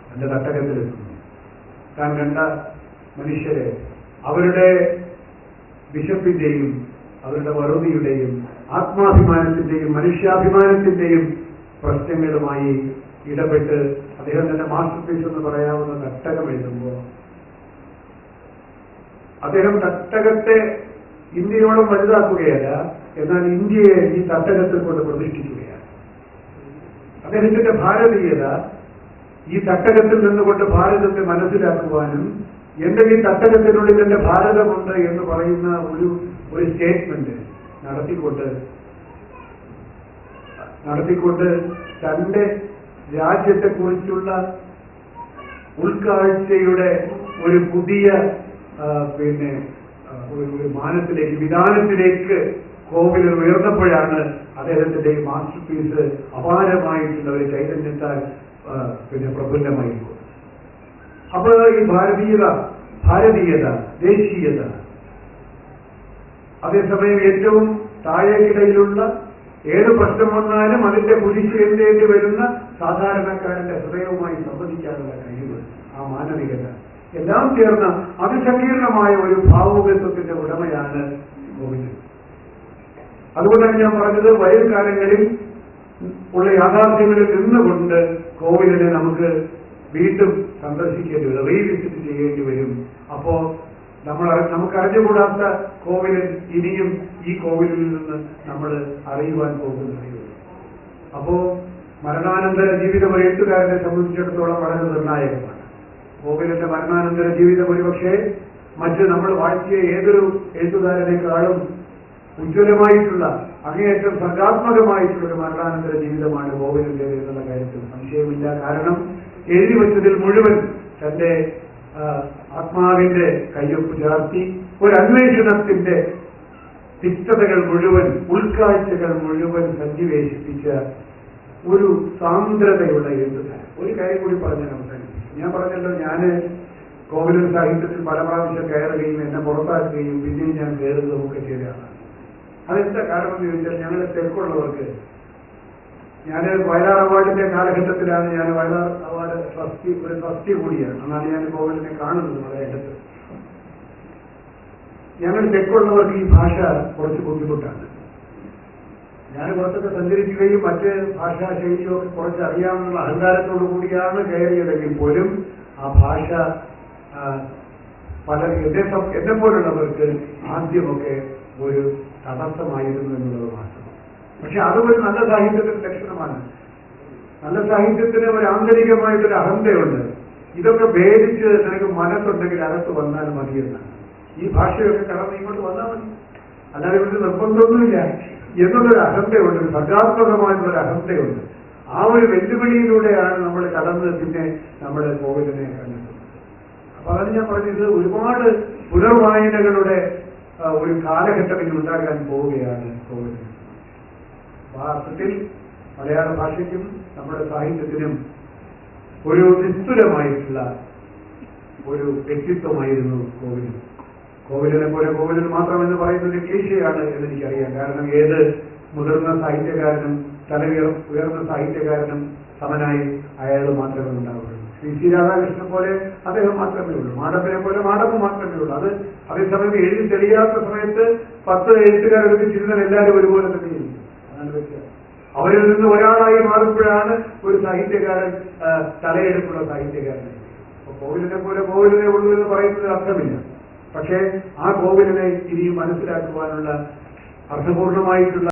തന്റെ തട്ടകത്തിലെത്തുന്നു. താൻ കണ്ട മനുഷ്യരെ അവരുടെ വിശപ്പിന്റെയും അവരുടെ വറുതിയുടെയും ആത്മാഭിമാനത്തിന്റെയും മനുഷ്യാഭിമാനത്തിന്റെയും പ്രശ്നങ്ങളുമായി ഇടപെട്ട് അദ്ദേഹം തന്നെ മാസ്റ്റർ പീസ് എന്ന് പറയാവുന്ന തട്ടകം എഴുതുമ്പോൾ അദ്ദേഹം തട്ടകത്തെ ഇന്ത്യയോളം വലുതാക്കുകയല്ല, എന്നാൽ ഇന്ത്യയെ ഈ തട്ടകത്തിൽ കൊണ്ട് പ്രതിഷ്ഠിക്കുകയാണ്. അദ്ദേഹത്തിന്റെ ഭാരതീയത ഈ തട്ടകത്തിൽ നിന്നുകൊണ്ട് ഭാരതത്തെ മനസ്സിലാക്കുവാനും എന്റെ ഈ തട്ടകത്തിനുള്ളിൽ എന്റെ ഭാരതമുണ്ട് എന്ന് പറയുന്ന ഒരു സ്റ്റേറ്റ്മെന്റ് നടത്തിക്കൊണ്ട് തന്റെ രാജ്യത്തെക്കുറിച്ചുള്ള ഉൾക്കാഴ്ചയുടെ ഒരു പുതിയ ഒരു മാനത്തിലേക്ക്, വിധാനത്തിലേക്ക് കോവിലൻ ഉയർന്നപ്പോഴാണ് അദ്ദേഹത്തിന്റെ ഈ മാസ്റ്റർ പീസ് അപാരമായിട്ടുള്ള ഒരു ചൈതന്യത്താൽ പ്രഫുല്ലമായിരിക്കും. അപ്പോൾ ഈ ഭാരതീയത, ദേശീയത, അതേസമയം ഏറ്റവും താഴേക്കിടയിലുള്ള ഏത് പ്രശ്നം വന്നാലും അതിന്റെ കുരിശേന്തേണ്ടി വരുന്ന സാധാരണക്കാരന്റെ ഹൃദയവുമായി സംവദിക്കാനുള്ള കഴിവ്, ആ മാനവികത എല്ലാം ചേർന്ന അതിസങ്കീർണമായ ഒരു ഭാവുകത്വത്തിന്റെ ഉടമയാണ് കോവിലൻ. അതുകൊണ്ടാണ് ഞാൻ പറഞ്ഞത്, വരും കാലങ്ങളിൽ ഉള്ള യാഥാർത്ഥ്യങ്ങളിൽ നിന്നുകൊണ്ട് കോവിലിനെ വീണ്ടും സന്ദർശിക്കേണ്ടി വരും, റീവിസിറ്റ് ചെയ്യേണ്ടി വരും. അപ്പോ നമുക്ക് അറിഞ്ഞുകൂടാത്ത കോവിലിൽ ഇനിയും ഈ കോവിലിൽ നിന്ന് നമ്മൾ അറിയുവാൻ പോകുന്നതാണ്. അപ്പോ മരണാനന്തര ജീവിതം ഒരു എഴുത്തുകാരനെ സംബന്ധിച്ചിടത്തോളം വളരെ നിർണായകമാണ്. കോവിലിന്റെ മരണാനന്തര ജീവിതം ഒരുപക്ഷെ മറ്റ് നമ്മൾ വാഴ്ത്തിയ ഏതൊരു എഴുത്തുകാരനേക്കാളും ഉജ്ജ്വലമായിട്ടുള്ള, അങ്ങേയറ്റം സർഗാത്മകമായിട്ടുള്ള ഒരു മരണാനന്തര ജീവിതമാണ് കോവിലിന്റേത് എന്നുള്ള കാര്യത്തിൽ സംശയമില്ല. കാരണം എഴുതി വച്ചതിൽ മുഴുവൻ തന്റെ ആത്മാവിന്റെ കയ്യൊപ്പ് ചാർത്തി ഒരു അന്വേഷണത്തിന്റെ തിക്തതകൾ മുഴുവൻ, ഉൾക്കാഴ്ചകൾ മുഴുവൻ സന്നിവേശിപ്പിച്ച ഒരു സാന്ദ്രതയുള്ള എഴുതുകാരൻ. ഒരു കാര്യം കൂടി പറഞ്ഞാൽ അവസാനിപ്പിക്കും. ഞാൻ പറഞ്ഞല്ലോ, ഞാന് കോവിലൻ സാഹിത്യത്തിൽ പല പ്രാവശ്യം കയറുകയും എന്നെ പുറത്താക്കുകയും പിന്നെയും ഞാൻ കയറുകയും ഒക്കെ ചെയ്തതാണ്. അതെന്താ കാരണം എന്ന് ചോദിച്ചാൽ, ഞങ്ങൾ തെക്കുള്ളവർക്ക്, ഞാൻ വയലാർ അവാർഡിന്റെ കാലഘട്ടത്തിലാണ് ഞാൻ വയലാർ അവാർഡ് ഒരു ട്രസ്റ്റി കൂടിയാണ്. എന്നാണ് ഞാൻ കോവിലിനെ കാണുന്നത് വളരെ അടുത്ത്. ഞങ്ങൾ തെക്കുള്ളവർക്ക് ഈ ഭാഷ കുറച്ച് ബുദ്ധിമുട്ടാണ്. ഞാൻ കുറച്ചൊക്കെ സഞ്ചരിക്കുകയും മറ്റ് ഭാഷാ ശൈലിയൊക്കെ കുറച്ച് അറിയാമെന്നുള്ള അഹങ്കാരത്തോടു കൂടിയാണ് കയറിയതെങ്കിൽ പോലും ആ ഭാഷ എന്നെ പോലുള്ളവർക്ക് ആദ്യമൊക്കെ ഒരു തടസ്സമായിരുന്നു എന്നുള്ളത് മാത്രം. പക്ഷെ അതും ഒരു നല്ല സാഹിത്യത്തിന്റെ ലക്ഷണമാണ്. നല്ല സാഹിത്യത്തിന് ഒരു ആന്തരികമായിട്ടൊരു അഹന്തയുണ്ട്. ഇതൊക്കെ ഭേദിച്ച് നിനക്ക് മനസ്സുണ്ടെങ്കിൽ അകത്ത് വന്നാൽ മതിയെന്നാണ്. ഈ ഭാഷയൊക്കെ കടന്ന് ഇങ്ങോട്ട് വന്നാൽ മതി, അല്ലാതെ ഇവർക്ക് നിർബന്ധമൊന്നുമില്ല എന്നുള്ളൊരു അഹന്തയുണ്ട്, ഒരു സർഗാത്മകമായിട്ടുള്ളൊരു അഹന്തയുണ്ട്. ആ ഒരു വെല്ലുവിളിയിലൂടെയാണ് നമ്മൾ കടന്ന് പിന്നെ നമ്മുടെ കോവിലിനെ കണ്ടെത്തുന്നത്. അപ്പൊ അതാണ് ഞാൻ പറഞ്ഞത്, ഒരുപാട് പുനർവായനകളുടെ ഒരു കാലഘട്ടം ഇനി ഉണ്ടാകാൻ പോവുകയാണ് കോവിലിന്. വാസ്തവത്തിൽ മലയാള ഭാഷയ്ക്കും നമ്മുടെ സാഹിത്യത്തിനും ഒരു നിസ്തുലമായിട്ടുള്ള ഒരു വ്യക്തിത്വമായിരുന്നു കോവിലൻ. കോവിലിനെ പോലെ കോവിലൻ മാത്രമെന്ന് പറയുന്നത് ക്ലീശയാണ് എന്നെനിക്കറിയാം. കാരണം ഏത് മുതിർന്ന സാഹിത്യകാരനും ഉയർന്ന സാഹിത്യകാരനും സമനായി അയാൾ മാത്രമേ ഉണ്ടാവുള്ളൂ. ശ്രീ രാധാകൃഷ്ണൻ പോലെ അദ്ദേഹം മാത്രമേ ഉള്ളൂ. മാടപ്പിനെ പോലെ മാടപ്പ് മാത്രമേ ഉള്ളൂ. അതേസമയം എഴുതി തെളിയാത്ത സമയത്ത് 10 എഴുത്തുകാരെടുത്തിരുന്നാൽ എല്ലാവരും ഒരുപോലെ തന്നെ ചെയ്യും. അതാണ് വ്യത്യാസം. അവരിൽ നിന്ന് ഒരാളായി മാറുമ്പോഴാണ് ഒരു സാഹിത്യകാരൻ തലയെടുപ്പുള്ള സാഹിത്യകാരൻ. അപ്പൊ കോവിലിനെ പോലെ കോവിലിനെ ഉള്ളൂ എന്ന് പറയുന്നത് അർത്ഥമില്ല. പക്ഷേ ആ കോവിലിനെ ഇനിയും മനസ്സിലാക്കുവാനുള്ള അർത്ഥപൂർണമായിട്ടുള്ള